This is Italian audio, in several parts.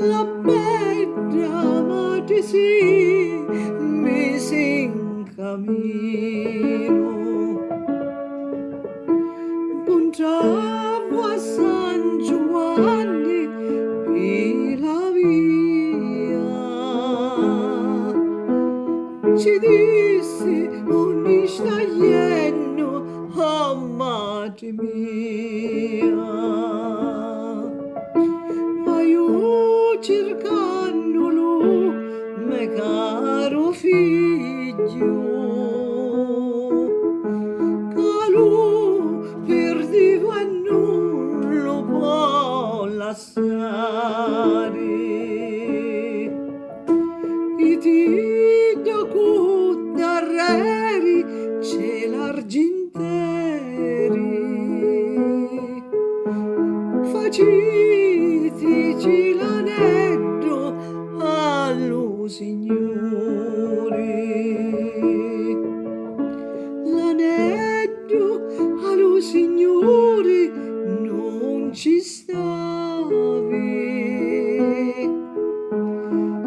la bella madre si mise in cammino, pungiavo a San Giovanni per la via, ci disse ogni staglieno, oh madre mia, ma io cercandolo, me caro figlio, calo perdivo e non lo può lasciare. E ti do darreri c'è l'argenteri, facitici l'aneddo allo Signore, l'aneddo allo Signore non ci stavi,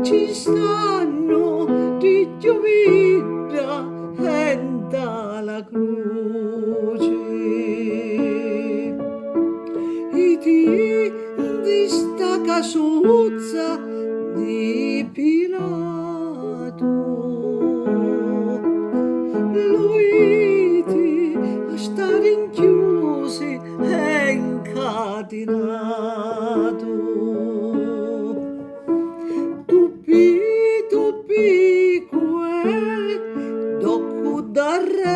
ci stanno di giovita e la croce, e ti di sta casuzza di Pilato, lui ti sta rinchiusi e incatenato. Tupi quel docu darreri,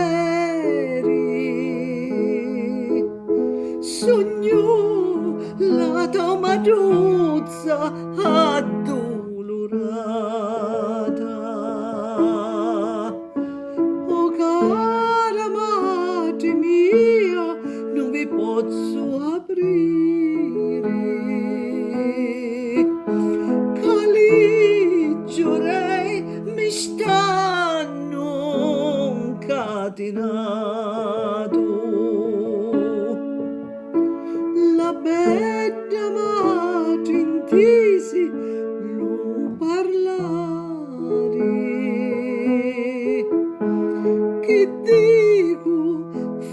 sogno la tua maduzza addolorata. Oh cara madre mia, non vi posso aprire, caliggiorei mi stanno incatenato, la bella madre intesi lo parlare, che dico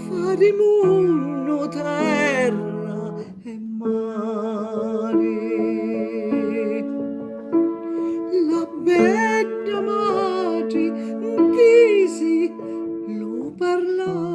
faremo terra e mare, la bella madre intesi lo parlare.